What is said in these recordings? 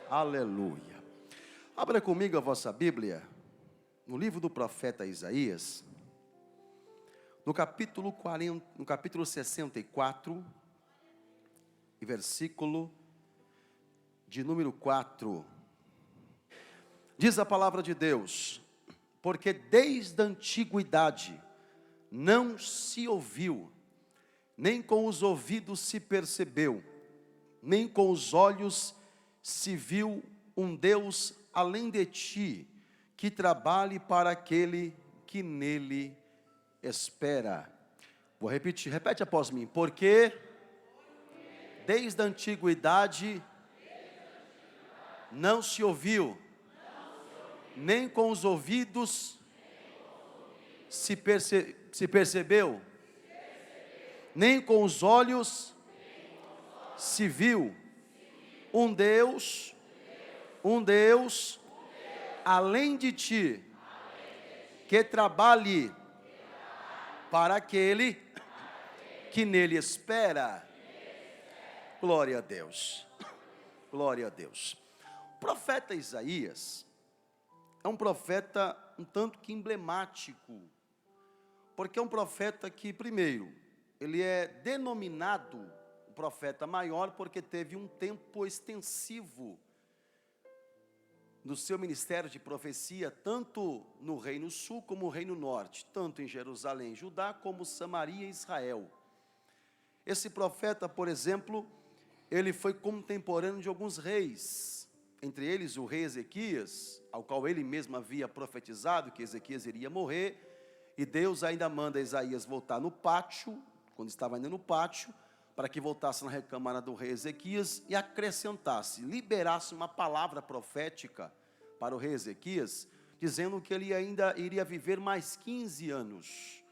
Aleluia. Abra comigo a vossa Bíblia, no livro do profeta Isaías, no capítulo 64, e versículo de número 4. Diz a palavra de Deus: porque desde a antiguidade não se ouviu, nem com os ouvidos se percebeu, nem com os olhos se viu um Deus além de ti, que trabalhe para aquele que nele espera. Vou repetir, repete após mim. Porque desde a antiguidade não se ouviu, nem com os ouvidos se percebeu, nem com os olhos se viu um Deus além de ti, que trabalhe para aquele que nele espera. Glória a Deus. Glória a Deus. O profeta Isaías é um profeta um tanto que emblemático, porque é um profeta que, primeiro, ele é denominado o profeta maior porque teve um tempo extensivo no seu ministério de profecia, tanto no Reino Sul como no Reino Norte, tanto em Jerusalém, Judá, como Samaria e Israel. Esse profeta, por exemplo, ele foi contemporâneo de alguns reis, entre eles o rei Ezequias, ao qual ele mesmo havia profetizado que Ezequias iria morrer, e Deus ainda manda Isaías voltar no pátio, quando estava ainda no pátio, para que voltasse na recâmara do rei Ezequias e acrescentasse, liberasse uma palavra profética para o rei Ezequias, dizendo que ele ainda iria viver mais 15 anos.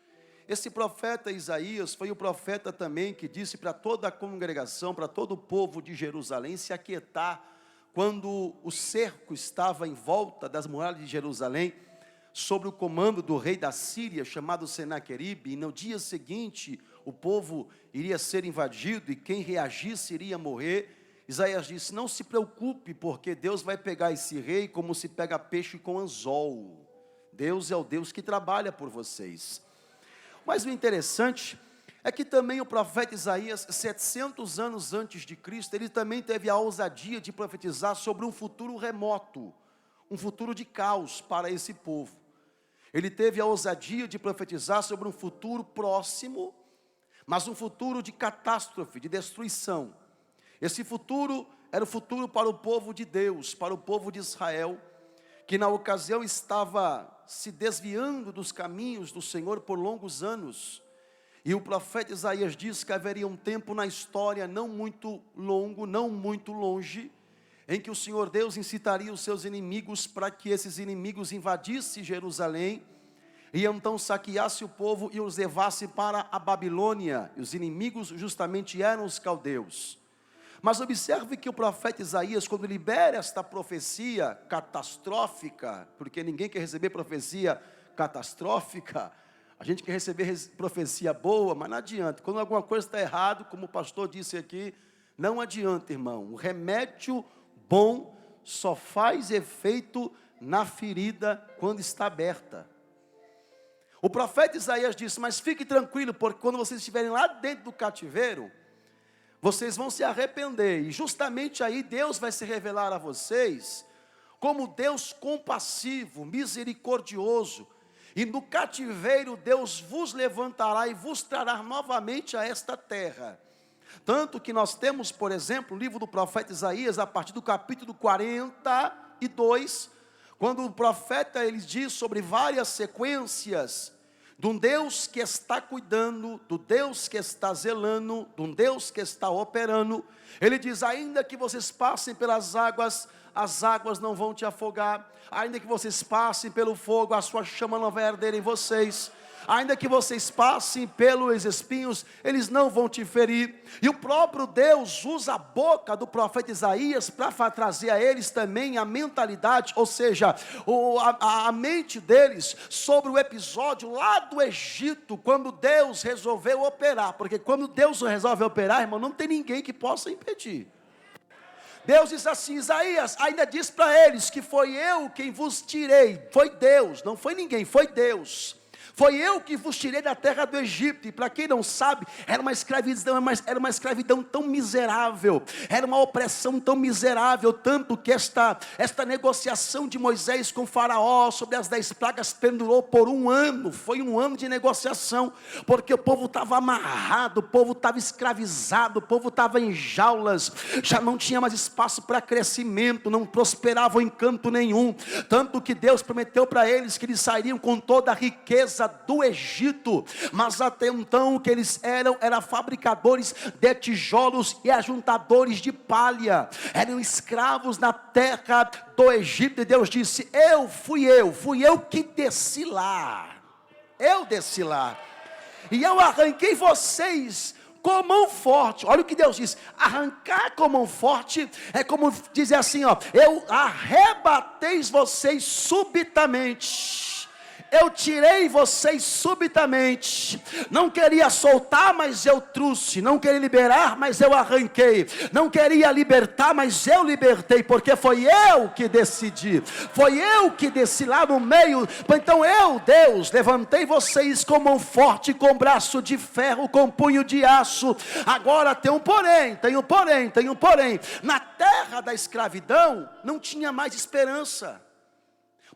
Esse profeta Isaías foi o profeta também que disse para toda a congregação, para todo o povo de Jerusalém se aquietar, quando o cerco estava em volta das muralhas de Jerusalém, sob o comando do rei da Síria, chamado Senaqueribe, e no dia seguinte o povo iria ser invadido e quem reagisse iria morrer. Isaías disse: não se preocupe, porque Deus vai pegar esse rei como se pega peixe com anzol. Deus é o Deus que trabalha por vocês. Mas o interessante é que também o profeta Isaías, 700 anos antes de Cristo, ele também teve a ousadia de profetizar sobre um futuro remoto, um futuro de caos para esse povo. Ele teve a ousadia de profetizar sobre um futuro próximo, mas um futuro de catástrofe, de destruição. Esse futuro era o futuro para o povo de Deus, para o povo de Israel, que na ocasião estava se desviando dos caminhos do Senhor por longos anos. E o profeta Isaías diz que haveria um tempo na história não muito longo, não muito longe, em que o Senhor Deus incitaria os seus inimigos para que esses inimigos invadissem Jerusalém, e então saqueasse o povo e os levasse para a Babilônia. E os inimigos justamente eram os caldeus. Mas observe que o profeta Isaías, quando libera esta profecia catastrófica, porque ninguém quer receber profecia catastrófica, a gente quer receber profecia boa, mas não adianta. Quando alguma coisa está errada, como o pastor disse aqui, não adianta, irmão. O remédio bom só faz efeito na ferida quando está aberta. O profeta Isaías disse: mas fique tranquilo, porque quando vocês estiverem lá dentro do cativeiro, vocês vão se arrepender, e justamente aí Deus vai se revelar a vocês como Deus compassivo, misericordioso, e no cativeiro Deus vos levantará e vos trará novamente a esta terra. Tanto que nós temos, por exemplo, o livro do profeta Isaías, a partir do capítulo 42, quando o profeta ele diz sobre várias sequências de um Deus que está cuidando, do Deus que está zelando, de um Deus que está operando. Ele diz: ainda que vocês passem pelas águas, as águas não vão te afogar. Ainda que vocês passem pelo fogo, a sua chama não vai arder em vocês. Ainda que vocês passem pelos espinhos, eles não vão te ferir. E o próprio Deus usa a boca do profeta Isaías para trazer a eles também a mentalidade, ou seja, a mente deles sobre o episódio lá do Egito, quando Deus resolveu operar. Porque quando Deus resolve operar, irmão, não tem ninguém que possa impedir. Deus diz assim, Isaías ainda diz para eles que foi eu quem vos tirei. Foi Deus, não foi ninguém, foi Deus. Foi eu que vos tirei da terra do Egito. E para quem não sabe, era uma escravidão tão miserável, era uma opressão tão miserável, tanto que esta negociação de Moisés com Faraó sobre as 10 pragas pendurou por 1 ano. Foi 1 ano de negociação, porque o povo estava amarrado, o povo estava escravizado, o povo estava em jaulas, já não tinha mais espaço para crescimento, não prosperavam em canto nenhum, tanto que Deus prometeu para eles que eles sairiam com toda a riqueza do Egito, mas até então o que eles eram fabricadores de tijolos e ajuntadores de palha, eram escravos na terra do Egito. E Deus disse, fui eu que desci lá, e eu arranquei vocês com mão forte. Olha o que Deus diz, arrancar com mão forte é como dizer assim, eu arrebatei vocês subitamente. Eu tirei vocês subitamente. Não queria soltar, mas eu trouxe. Não queria liberar, mas eu arranquei. Não queria libertar, mas eu libertei. Porque foi eu que decidi. Foi eu que desci lá no meio. Então eu, Deus, levantei vocês com mão forte, com braço de ferro, com punho de aço. Agora tem um porém. Na terra da escravidão não tinha mais esperança.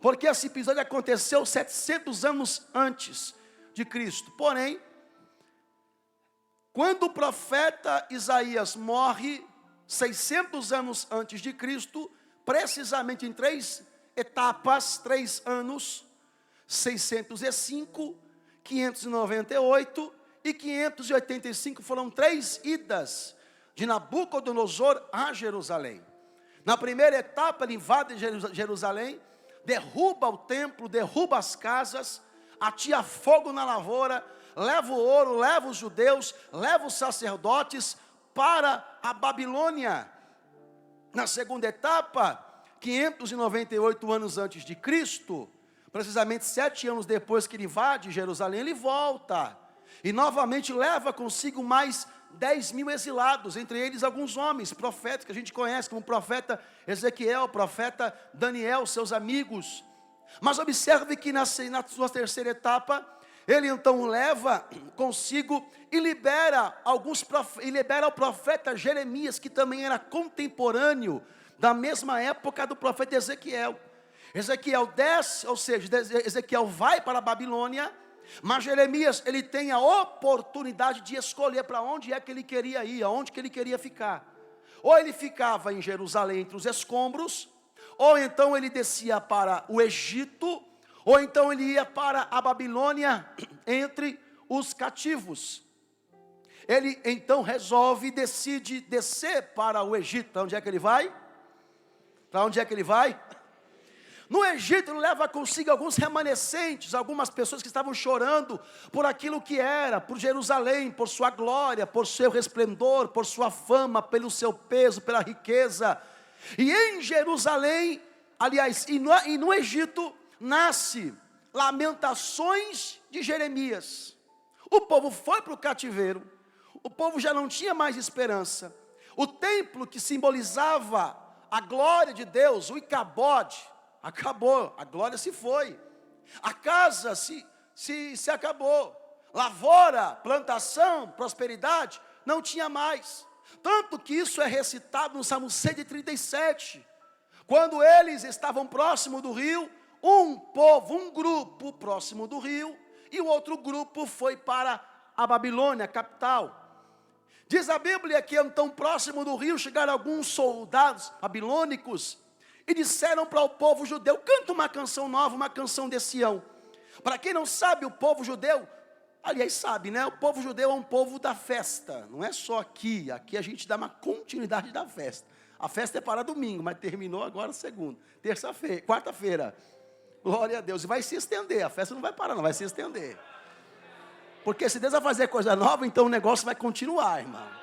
Porque esse episódio aconteceu 700 anos antes de Cristo. Porém, quando o profeta Isaías morre, 600 anos antes de Cristo, precisamente em 3 etapas, 3 anos, 605, 598 e 585, foram 3 idas de Nabucodonosor a Jerusalém. Na primeira etapa, ele invade Jerusalém, derruba o templo, derruba as casas, atia fogo na lavoura, leva o ouro, leva os judeus, leva os sacerdotes para a Babilônia. Na segunda etapa, 598 anos antes de Cristo, precisamente 7 anos depois que ele invade Jerusalém, ele volta, e novamente leva consigo mais 10.000 exilados, entre eles alguns homens, profetas que a gente conhece, como o profeta Ezequiel, o profeta Daniel, seus amigos. Mas observe que na sua terceira etapa, ele então leva consigo e libera o profeta Jeremias, que também era contemporâneo da mesma época do profeta Ezequiel. Ezequiel desce, ou seja, Ezequiel vai para a Babilônia, mas Jeremias, ele tem a oportunidade de escolher para onde é que ele queria ir, aonde que ele queria ficar. Ou ele ficava em Jerusalém entre os escombros, ou então ele descia para o Egito, ou então ele ia para a Babilônia entre os cativos. Ele então decide descer para o Egito. Para onde é que ele vai? Para onde é que ele vai? No Egito ele leva consigo alguns remanescentes, algumas pessoas que estavam chorando por aquilo que era, por Jerusalém, por sua glória, por seu resplendor, por sua fama, pelo seu peso, pela riqueza. E em Jerusalém, aliás, e no Egito, nasce Lamentações de Jeremias. O povo foi para o cativeiro, o povo já não tinha mais esperança. O templo que simbolizava a glória de Deus, o Icabode, acabou, a glória se foi. A casa se acabou. Lavoura, plantação, prosperidade, não tinha mais. Tanto que isso é recitado no Salmo 137. Quando eles estavam próximo do rio, um grupo próximo do rio, e o outro grupo foi para a Babilônia, a capital. Diz a Bíblia que então próximo do rio chegaram alguns soldados babilônicos, e disseram para o povo judeu, canta uma canção nova, uma canção de Sião. Para quem não sabe, o povo judeu, aliás sabe, né? O povo judeu é um povo da festa, não é só aqui a gente dá uma continuidade da festa. A festa é para domingo, mas terminou agora segunda, terça-feira, quarta-feira. Glória a Deus, e vai se estender, a festa não vai parar não, vai se estender. Porque se Deus vai fazer coisa nova, então o negócio vai continuar, irmão.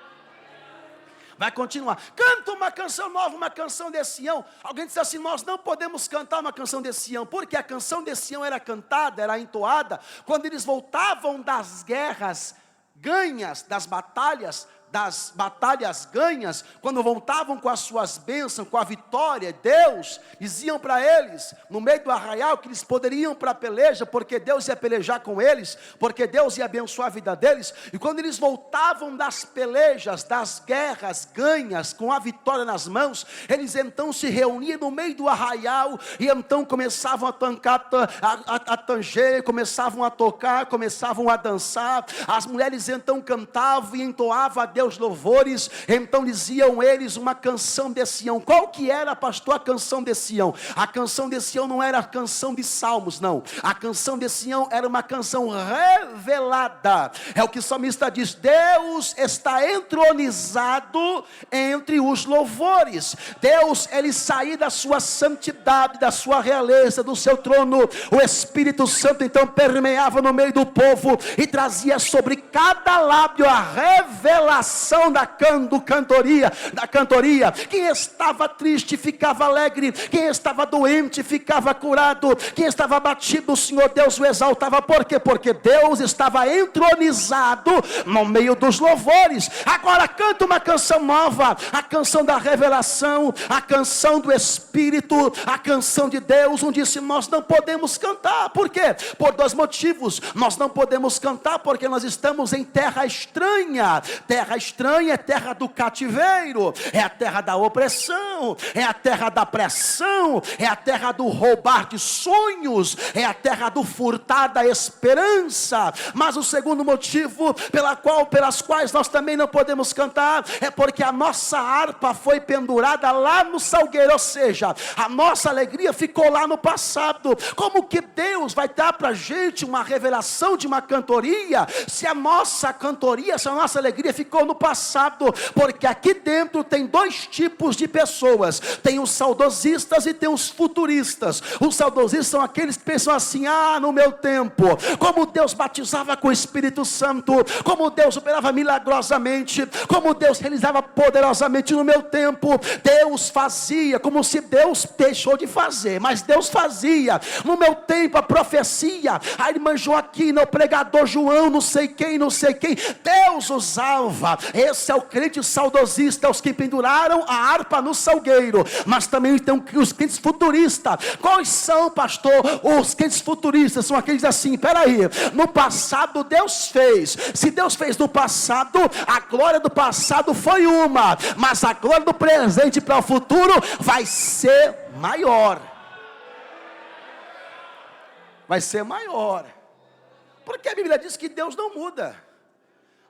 Vai continuar. Canta uma canção nova, uma canção de Sião. Alguém disse assim, nós não podemos cantar uma canção de Sião, porque a canção de Sião era cantada, era entoada, quando eles voltavam das guerras ganhas, das batalhas, das batalhas ganhas, quando voltavam com as suas bênçãos, com a vitória, Deus, diziam para eles, no meio do arraial, que eles poderiam ir para a peleja, porque Deus ia pelejar com eles, porque Deus ia abençoar a vida deles. E quando eles voltavam das pelejas, das guerras ganhas, com a vitória nas mãos, eles então se reuniam no meio do arraial, e então começavam a tanger, começavam a tocar, começavam a dançar. As mulheres então cantavam e entoavam a Deus louvores. Então diziam eles uma canção de Sião. Qual que era, pastor, a canção de Sião? A canção de Sião não era a canção de salmos, não. A canção de Sião era uma canção revelada. É o que o salmista diz: Deus está entronizado entre os louvores. Deus, ele saiu da sua santidade, da sua realeza, do seu trono. O Espírito Santo então permeava no meio do povo e trazia sobre cada lábio a revelação da cantoria. Quem estava triste ficava alegre, quem estava doente ficava curado, quem estava abatido, o Senhor Deus o exaltava. Por quê? Porque Deus estava entronizado no meio dos louvores. Agora canta uma canção nova, a canção da revelação, a canção do Espírito, a canção de Deus. Disse: nós não podemos cantar. Por quê? Por dois motivos. Nós não podemos cantar porque nós estamos em terra estranha. Terra estranha é terra do cativeiro, é a terra da opressão, é a terra da pressão, é a terra do roubar de sonhos, é a terra do furtar da esperança. Mas o segundo motivo pelas quais nós também não podemos cantar é porque a nossa harpa foi pendurada lá no salgueiro, ou seja, a nossa alegria ficou lá no passado. Como que Deus vai dar para a gente uma revelação de uma cantoria, se a nossa cantoria, se a nossa alegria ficou no passado? Porque aqui dentro tem dois tipos de pessoas: tem os saudosistas e tem os futuristas. Os saudosistas são aqueles que pensam assim: no meu tempo, como Deus batizava com o Espírito Santo, como Deus operava milagrosamente, como Deus realizava poderosamente no meu tempo. Deus fazia, como se Deus deixou de fazer, mas Deus fazia. No meu tempo a profecia, a irmã Joaquina, o pregador João, não sei quem, Deus usava. Esse é o crente saudosista, os que penduraram a harpa no salgueiro. Mas também tem os crentes futuristas. Quais são, pastor, os crentes futuristas? São aqueles assim: peraí, no passado Deus fez. Se Deus fez no passado, a glória do passado foi uma, mas a glória do presente para o futuro vai ser maior. Vai ser maior. Porque a Bíblia diz que Deus não muda.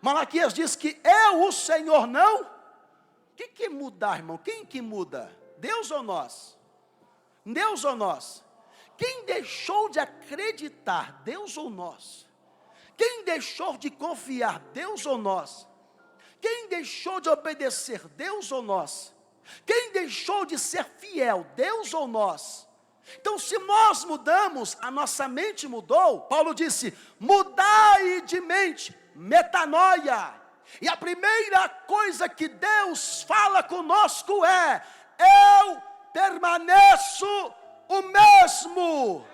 Malaquias diz que eu, o Senhor, não. O que mudar, irmão? Quem que muda? Deus ou nós? Deus ou nós? Quem deixou de acreditar? Deus ou nós? Quem deixou de confiar? Deus ou nós? Quem deixou de obedecer? Deus ou nós? Quem deixou de ser fiel? Deus ou nós? Então, se nós mudamos, a nossa mente mudou. Paulo disse: mudai de mente, metanoia. E a primeira coisa que Deus fala conosco é: eu permaneço o mesmo.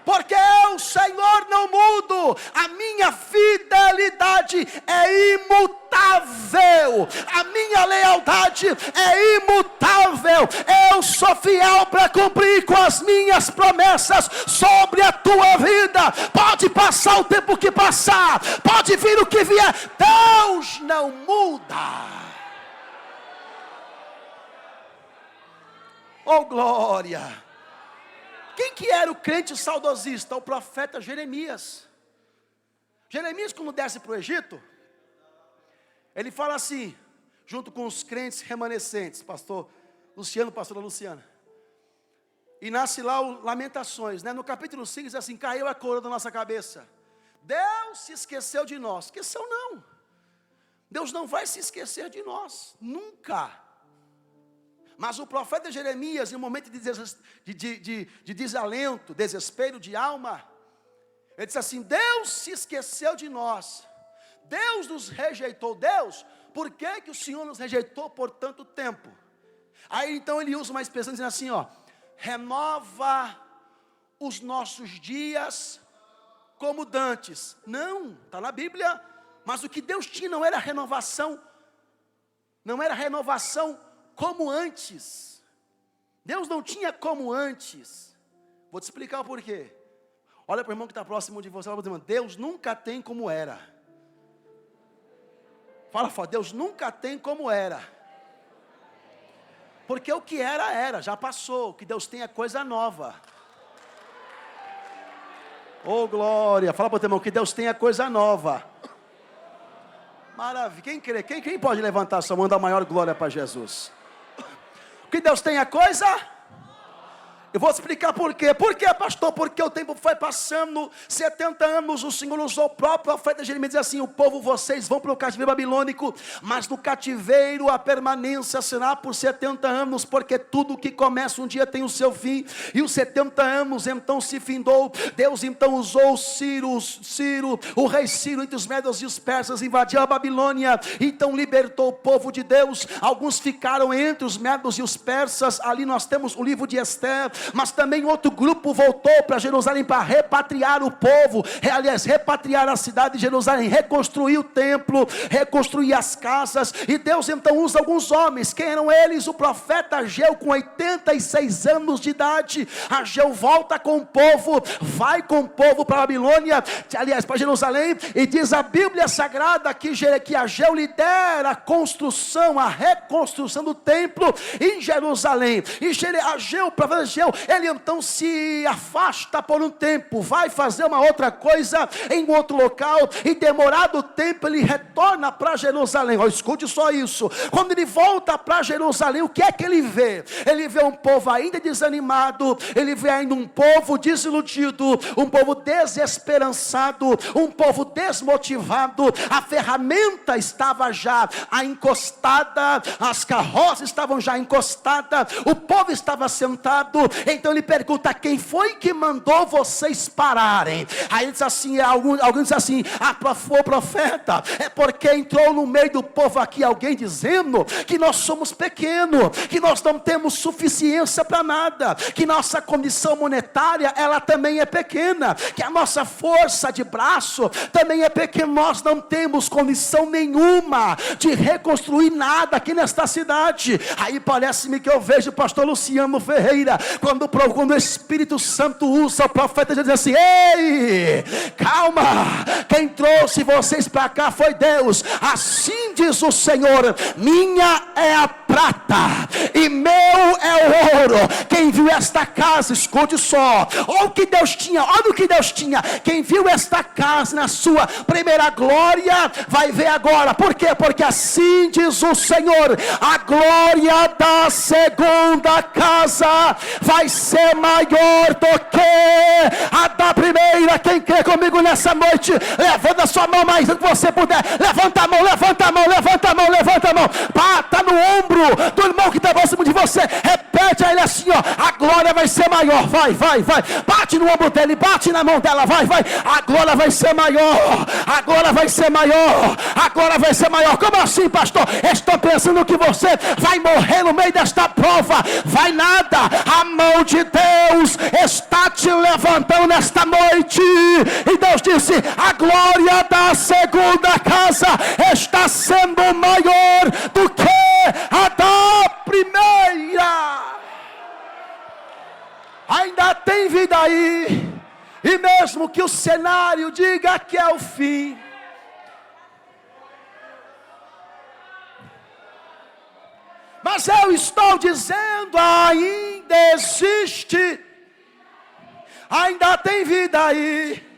Porque eu, Senhor, não mudo. A minha fidelidade é imutável. A minha lealdade é imutável. Eu sou fiel para cumprir com as minhas promessas sobre a tua vida. Pode passar o tempo que passar, pode vir o que vier, Deus não muda. Oh glória! Quem que era o crente saudosista? O profeta Jeremias. Jeremias, quando desce para o Egito, ele fala assim, junto com os crentes remanescentes, pastora Luciana, e nasce lá o Lamentações, né? No capítulo 5 diz assim: caiu a coroa da nossa cabeça, Deus se esqueceu de nós. Esqueceu não, Deus não vai se esquecer de nós, nunca. Mas o profeta Jeremias, em um momento de desalento, desespero de alma, ele disse assim: Deus se esqueceu de nós, Deus nos rejeitou. Deus, por que o Senhor nos rejeitou por tanto tempo? Aí então ele usa uma expressão dizendo assim, renova os nossos dias como dantes. Não, está na Bíblia, Mas o que Deus tinha não era renovação como antes. Deus não tinha como antes. Vou te explicar o porquê. Olha para o irmão que está próximo de você, fala para o irmão, Deus nunca tem como era. Fala, Deus nunca tem como era. Porque o que era, já passou. O que Deus tem é coisa nova. Oh, glória. Fala para o teu irmão, que Deus tem é coisa nova. Maravilha. Quem crê? Quem pode levantar sua mão e dar maior glória para Jesus? O que Deus tem é coisa. Eu vou explicar por quê. Por quê, pastor? Porque o tempo foi passando, 70 anos, o Senhor usou o próprio profeta Jeremias, diz assim, o povo, vocês vão para o cativeiro babilônico, mas no cativeiro a permanência será por 70 anos, porque tudo que começa um dia tem o seu fim, e os 70 anos então se findou. Deus então usou o rei Ciro, entre os medos e os persas, invadiu a Babilônia, então libertou o povo de Deus. Alguns ficaram entre os medos e os persas, ali nós temos o livro de Esther. Mas também outro grupo voltou para Jerusalém para repatriar o povo, aliás, repatriar a cidade de Jerusalém, reconstruir o templo, reconstruir as casas. E Deus então usa alguns homens. Quem eram eles? O profeta Ageu, com 86 anos de idade. Ageu volta com o povo, vai com o povo para a Babilônia, aliás, para Jerusalém, e diz a Bíblia Sagrada que Ageu lidera a construção, a reconstrução do templo em Jerusalém. E Ageu, o profeta Ageu, ele então se afasta por um tempo, vai fazer uma outra coisa em outro local, e demorado o tempo ele retorna para Jerusalém. Escute só isso, quando ele volta para Jerusalém, o que é que ele vê? Ele vê um povo ainda desanimado, ele vê ainda um povo desiludido, um povo desesperançado, um povo desmotivado. A ferramenta estava já encostada, as carroças estavam já encostadas, o povo estava sentado. Então ele pergunta, quem foi que mandou vocês pararem? Aí ele diz assim, alguém diz assim, foi o profeta. É porque entrou no meio do povo aqui alguém dizendo que nós somos pequenos, que nós não temos suficiência para nada, que nossa condição monetária ela também é pequena, que a nossa força de braço também é pequena, nós não temos condição nenhuma de reconstruir nada aqui nesta cidade. Aí parece-me que eu vejo o pastor Luciano Ferreira, quando o Espírito Santo usa o profeta, já diz assim, ei, calma, quem trouxe vocês para cá foi Deus. Assim diz o Senhor, minha é a prata e meu é o ouro. Quem viu esta casa, escute só, olha o que Deus tinha, olha o que Deus tinha. Quem viu esta casa na sua primeira glória, vai ver agora. Por quê? Porque assim diz o Senhor, a glória da segunda casa vai ser maior do que a da primeira. Quem crê comigo nessa noite, levanta a sua mão mais do que você puder, levanta a mão, levanta a mão, levanta a mão, levanta a mão, bata no ombro do irmão que está próximo de você, repete a ele assim, ó, a glória vai ser maior, vai, bate no ombro dele, bate na mão dela, vai, a glória vai ser maior, a glória vai ser maior, a glória vai ser maior. Como assim, pastor? Estou pensando que você vai morrer no meio desta prova. Vai nada, a mão de Deus está te levantando nesta noite, e Deus disse, a glória da segunda casa está sendo maior do que a da primeira. Ainda tem vida aí, e mesmo que o cenário diga que é o fim, mas eu estou dizendo, ainda existe, ainda tem vida aí.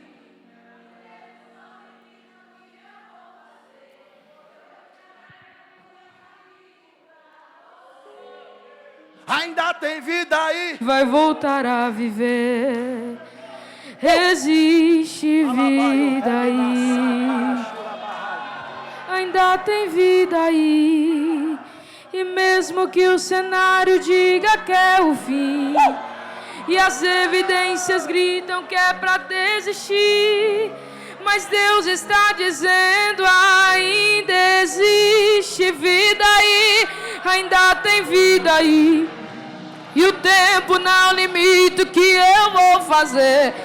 Ainda tem vida aí. Vai voltar a viver. Existe vida aí. Ainda tem vida aí. E mesmo que o cenário diga que é o fim, e as evidências gritam que é pra desistir, mas Deus está dizendo, ainda existe vida aí, ainda tem vida aí. E o tempo não limita o que eu vou fazer.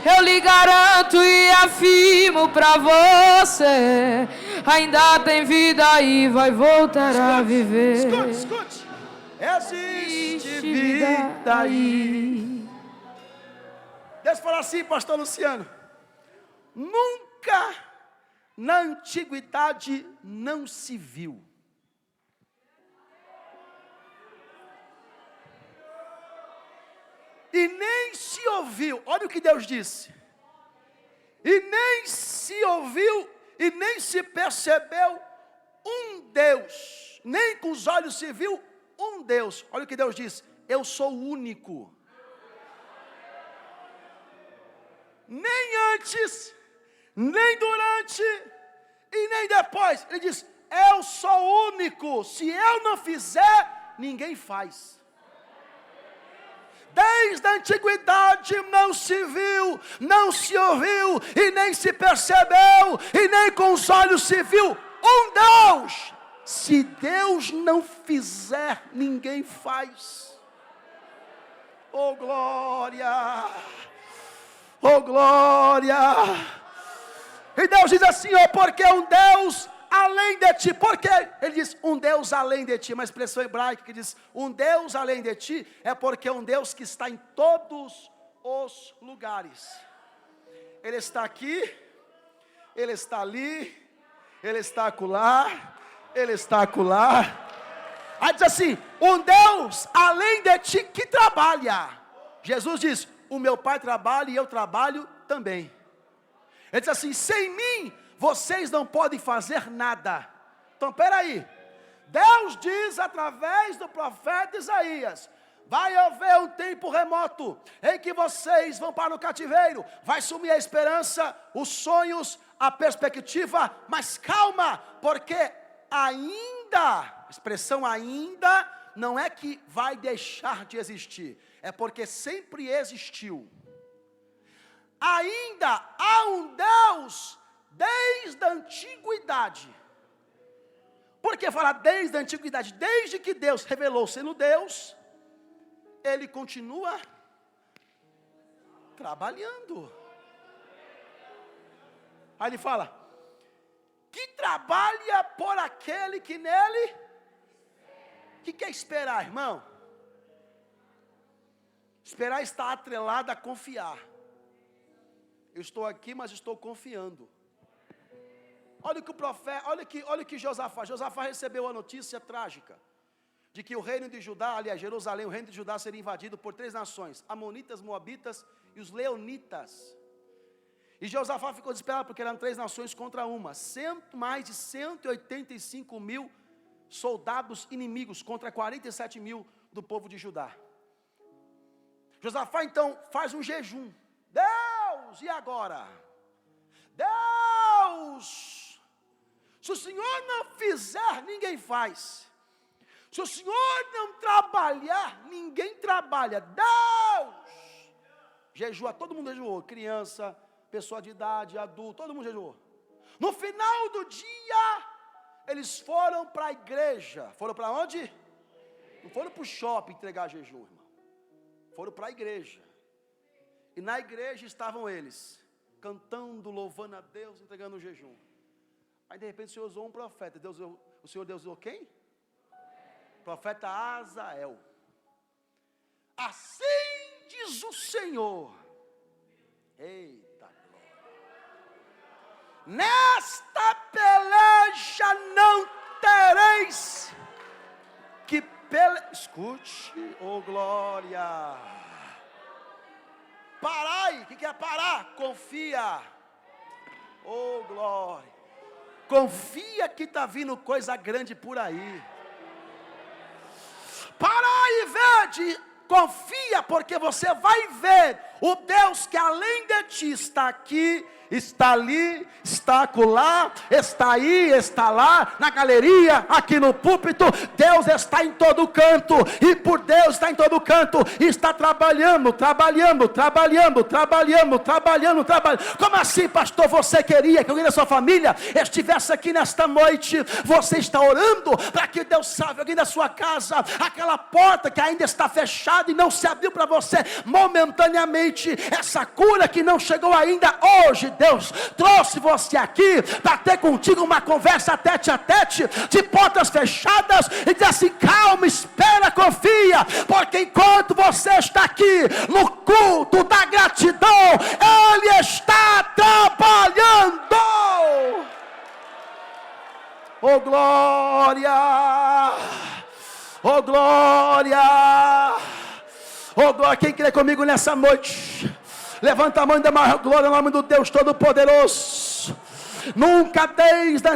Eu lhe garanto e afirmo pra você, ainda tem vida e vai voltar a viver. Escute. Existe vida aí. Deus fala assim, pastor Luciano. Nunca na antiguidade não se viu. E nem se ouviu, olha o que Deus disse. E nem se ouviu, e nem se percebeu um Deus. Nem com os olhos se viu um Deus. Olha o que Deus disse. Eu sou o único. Nem antes, nem durante, e nem depois. Ele diz, eu sou o único. Se eu não fizer, ninguém faz. Desde a antiguidade não se viu, não se ouviu, e nem se percebeu, e nem com os olhos se viu um Deus. Se Deus não fizer, ninguém faz. Oh glória, oh glória. E Deus diz assim, ó, porque um Deus além de ti. Por quê? Ele diz, um Deus além de ti. Uma expressão hebraica que diz, um Deus além de ti, é porque é um Deus que está em todos os lugares. Ele está aqui, Ele está ali, Ele está acolá, Ele está acolá. Aí diz assim, um Deus além de ti que trabalha. Jesus diz, o meu Pai trabalha e eu trabalho também. Ele diz assim, sem mim vocês não podem fazer nada. Então, peraí. Deus diz através do profeta Isaías, vai haver um tempo remoto, em que vocês vão para o cativeiro, vai sumir a esperança, os sonhos, a perspectiva, mas calma, porque ainda, expressão ainda, não é que vai deixar de existir, é porque sempre existiu. Ainda há um Deus desde a antiguidade. Por que falar desde a antiguidade? Desde que Deus revelou sendo Deus, Ele continua trabalhando. Aí Ele fala, que trabalha por aquele que nele... O que é esperar, irmão? Esperar está atrelado a confiar. Eu estou aqui, mas estou confiando. Olha que o profeta, olha que Josafá recebeu a notícia trágica de que o reino de Judá, aliás, Jerusalém, o reino de Judá seria invadido por 3 nações, Amonitas, Moabitas e os Leonitas. E Josafá ficou desesperado porque eram 3 nações contra uma, mais de 185 mil soldados inimigos contra 47 mil do povo de Judá. Josafá então faz um jejum. Deus, e agora? Deus, se o Senhor não fizer, ninguém faz. Se o Senhor não trabalhar, ninguém trabalha. Deus, jejua, todo mundo jejuou, criança, pessoa de idade, adulto, todo mundo jejuou. No final do dia, eles foram para a igreja. Foram para onde? Não foram para o shopping entregar jejum, irmão. Foram para a igreja. E na igreja estavam eles, cantando, louvando a Deus, entregando o jejum. Aí de repente o Senhor usou um profeta. O Senhor Deus usou quem? Profeta Azael. Assim diz o Senhor. Eita glória. Nesta peleja não tereis que pelejar. Escute, oh glória. Parai, o que é parar? Confia. Oh glória. Confia que está vindo coisa grande por aí. Parai e vede. Confia, porque você vai ver o Deus que além de ti está aqui, está ali, está acolá, está aí, está lá, na galeria, aqui no púlpito. Deus está em todo canto, e por Deus está em todo canto, e está trabalhando. Como assim, pastor? Você queria que alguém da sua família estivesse aqui nesta noite? Você está orando para que Deus salve alguém da sua casa, aquela porta que ainda está fechada, fechada e não se abriu para você momentaneamente, essa cura que não chegou ainda, hoje Deus trouxe você aqui para ter contigo uma conversa tete a tete, de portas fechadas, e dizer assim: calma, espera, confia, porque enquanto você está aqui no culto da gratidão, Ele está trabalhando. Oh glória, oh glória, oh glória. Quem crê comigo nessa noite, levanta a mão e dê maior glória ao nome do Deus Todo-Poderoso. Nunca desde a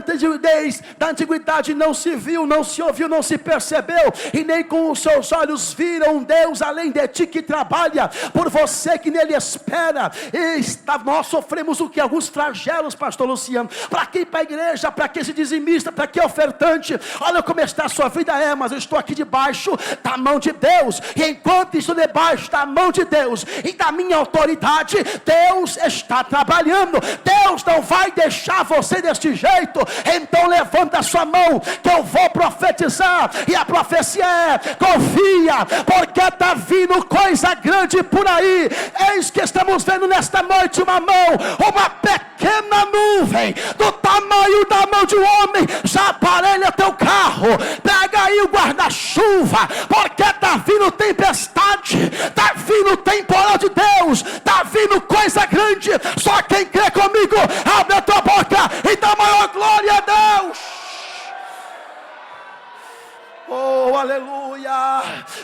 antiguidade não se viu, não se ouviu, não se percebeu, e nem com os seus olhos viram um Deus além de ti que trabalha por você, que nele espera. Nós sofremos o que? Alguns flagelos, pastor Luciano. Para quem? Para a igreja, para que esse dizimista, para que ofertante. Olha como está a sua vida, mas eu estou aqui debaixo da mão de Deus, e enquanto estou debaixo da mão de Deus e da minha autoridade, Deus está trabalhando. Deus não vai deixar você deste jeito. Então levanta a sua mão, que eu vou profetizar, e a profecia é: confia, porque está vindo coisa grande por aí. Eis que estamos vendo nesta noite uma pequena nuvem do tamanho da mão de um homem. Já aparelha teu carro, pega aí o guarda-chuva, porque está vindo tempestade, está vindo temporal de Deus, está vindo coisa grande. Só quem crê comigo, abre a tua boca e dá maior glória a Deus. Oh, aleluia.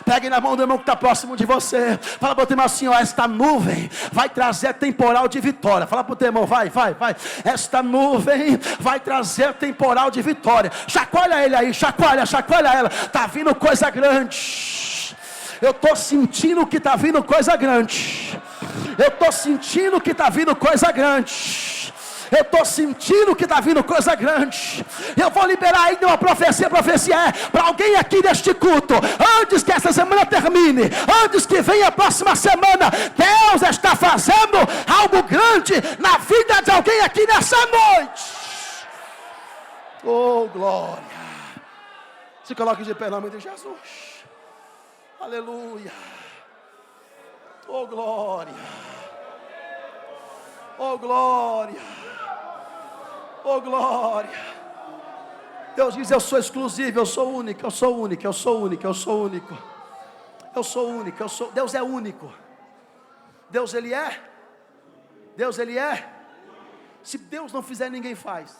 Pegue na mão do irmão que está próximo de você. Fala para o teu irmão assim: ó, esta nuvem vai trazer temporal de vitória. Fala para o teu irmão: vai. Esta nuvem vai trazer temporal de vitória. Chacoalha ele aí, chacoalha ela. Está vindo coisa grande. Eu estou sentindo que está vindo coisa grande. Eu estou sentindo que está vindo coisa grande. Eu estou sentindo que está vindo coisa grande. Eu vou liberar ainda uma profecia. A profecia é para alguém aqui neste culto: antes que essa semana termine, antes que venha a próxima semana, Deus está fazendo algo grande na vida de alguém aqui nessa noite. Oh glória. Se coloque de pé em nome de Jesus. Aleluia. Oh glória. Oh glória. Oh glória. Deus diz: eu sou exclusivo, eu sou único, eu sou único, eu sou único, eu sou único. Eu sou único, eu sou. Deus é único. Deus ele é. Deus ele é. Se Deus não fizer, ninguém faz.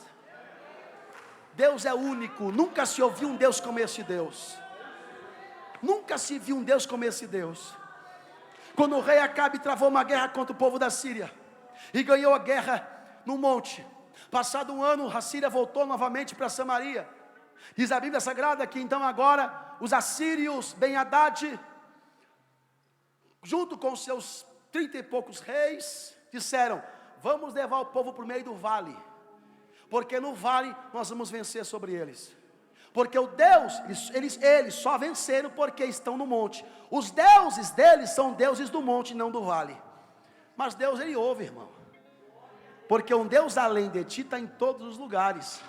Deus é único. Nunca se ouviu um Deus como esse Deus. Nunca se viu um Deus como esse Deus. Quando o rei Acabe travou uma guerra contra o povo da Síria e ganhou a guerra no monte, passado um ano, a Síria voltou novamente para Samaria. Diz a Bíblia Sagrada que então agora os assírios, Ben-Hadad, junto com seus 30 e poucos reis, disseram: vamos levar o povo para o meio do vale, porque no vale nós vamos vencer sobre eles. Porque o Deus, eles só venceram porque estão no monte. Os deuses deles são deuses do monte, não do vale. Mas Deus ele ouve, irmão. Porque um Deus além de ti está em todos os lugares.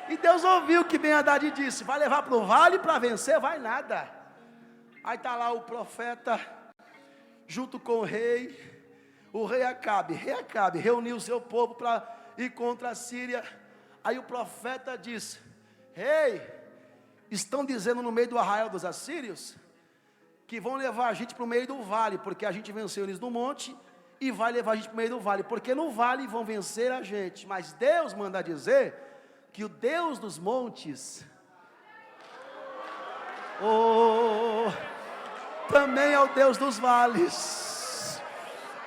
E Deus ouviu o que Ben-Hadad disse: vai levar para o vale para vencer? Vai nada. Aí está lá o profeta, junto com o rei Acabe reuniu o seu povo para ir contra a Síria. Aí o profeta disse: Ei, estão dizendo no meio do arraial dos assírios que vão levar a gente para o meio do vale, porque a gente venceu eles no monte, e vai levar a gente para o meio do vale, porque no vale vão vencer a gente. Mas Deus manda dizer que o Deus dos montes também é o Deus dos vales,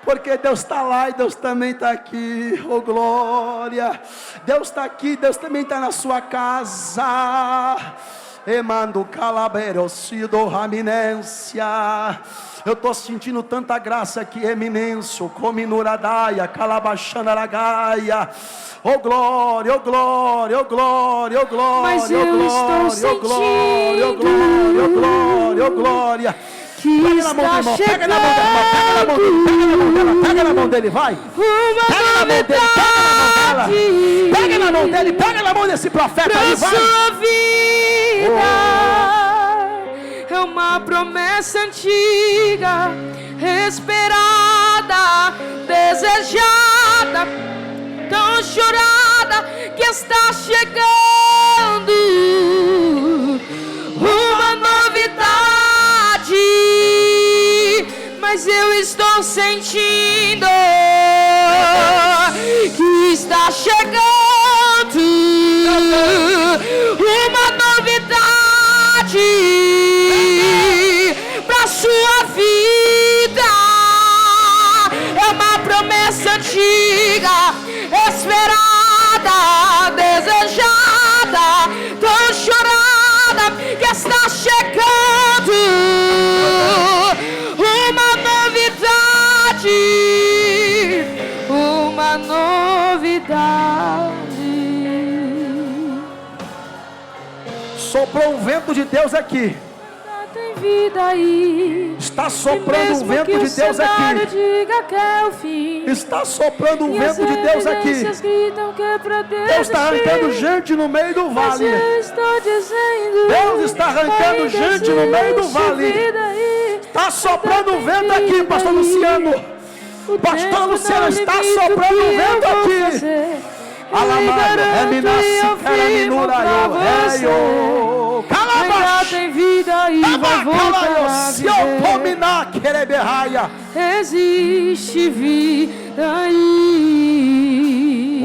porque Deus está lá e Deus também está aqui. Oh glória, Deus está aqui, Deus também está na sua casa. Emando calaberocido raminência. Eu estou sentindo tanta graça aqui, eminência, cominuradaia, calabachanaragaia. Oh glória, oh glória, oh glória, oh glória. Mas eu estou sentindo, oh glória, oh glória, oh glória, oh glória. Que pega na mão do irmão, pega na mão dela, pega na mão dele, vai. Pega na mão dele, pega na mão dele, pega na mão desse profeta aí, vai. Sua vida é uma uma promessa antiga, esperada, desejada, tão chorada, que está chegando. Uma novidade, mas eu estou sentindo que está chegando uma novidade para sua vida. É uma promessa antiga, esperada, desejada, tão chorada, que está chegando uma novidade, uma novidade. Soprou um vento de Deus aqui. Tem vida aí. Está soprando um vento de Deus aqui. Diga que é o fim. Está soprando um vento de Deus aqui. Deus está arrancando gente no meio do vale. Deus está arrancando gente no meio do vale. Está soprando um vento aqui, pastor Luciano. Pastor Luciano, está soprando um vento aqui. Alamado, ainda tem vida e vai voltar a viver. Existe vida aí.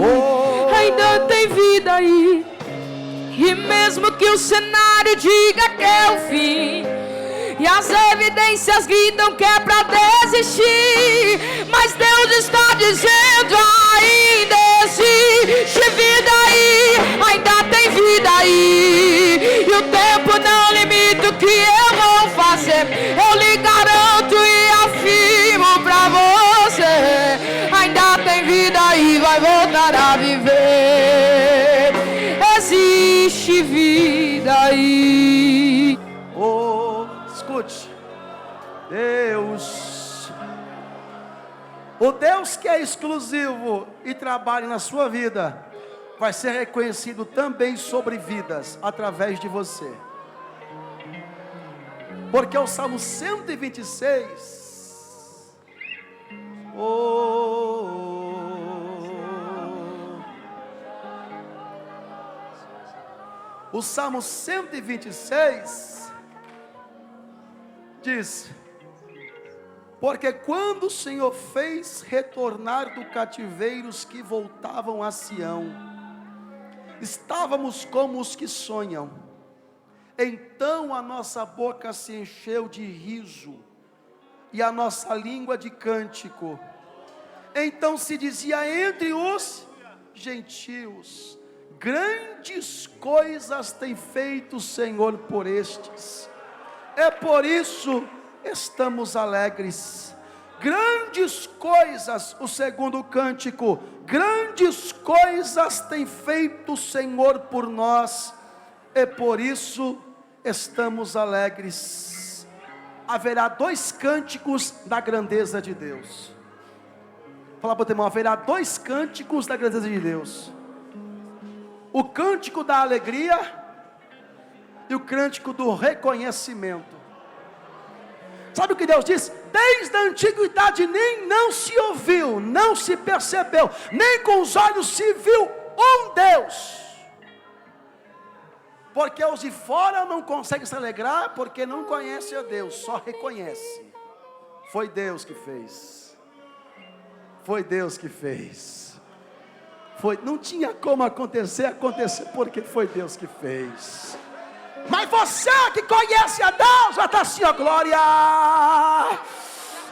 Ainda tem vida aí. E mesmo que o cenário diga que é o fim, e as evidências gritam que é pra desistir, mas Deus está dizendo: ainda existe vida aí, ainda tem vida aí. E o tempo não limita o que eu vou fazer. Eu lhe garanto e afirmo pra você: ainda tem vida aí, vai voltar a viver. Existe vida aí. Escute, Deus, o Deus que é exclusivo e trabalha na sua vida, vai ser reconhecido também sobre vidas, através de você. Porque o Salmo 126, o Salmo 126 diz: porque quando o Senhor fez retornar do cativeiro os que voltavam a Sião, estávamos como os que sonham. Então a nossa boca se encheu de riso e a nossa língua de cântico. Então se dizia entre os gentios: grandes coisas tem feito o Senhor por estes. É por isso estamos alegres. Grandes coisas, o segundo cântico, grandes coisas tem feito o Senhor por nós, é por isso estamos alegres. Haverá dois cânticos da grandeza de Deus. Fala para o teu irmão: haverá dois cânticos da grandeza de Deus: o cântico da alegria e o cântico do reconhecimento. Sabe o que Deus diz? Desde a antiguidade nem não se ouviu, não se percebeu, nem com os olhos se viu um Deus. Porque os de fora não conseguem se alegrar, porque não conhecem a Deus, só reconhece. Foi Deus que fez. Foi Deus que fez. Não tinha como acontecer porque foi Deus que fez. Mas você que conhece a Deus, vai estar assim: ó, glória,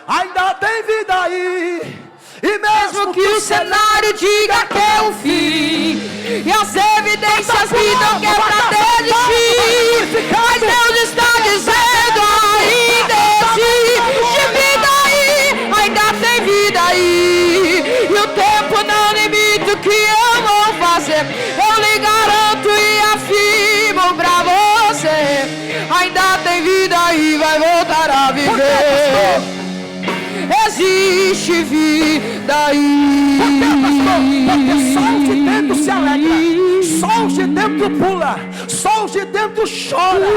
ainda tem vida aí. E mesmo que o cenário diga que é o fim, e as evidências gritam que é pra desistir, mas Deus está dizendo: ainda existe vida aí, ainda tem vida aí. E o tempo não limita o que eu vou fazer. Eu lhe garanto e afirmo pra você: ainda tem vida aí, vai voltar a viver. existe vida aí. Por quê, pastor? Porque só os de dentro se alegra, só os de dentro pula, só os de dentro chora,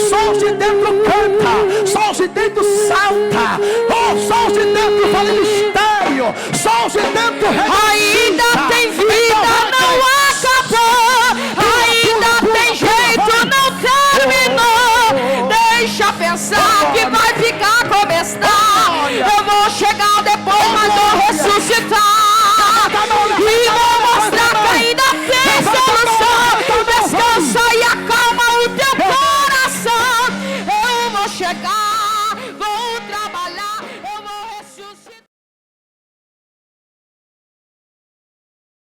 só os de dentro canta, só os de dentro salta, só os de dentro fala em mistério, só os de dentro ainda tem vida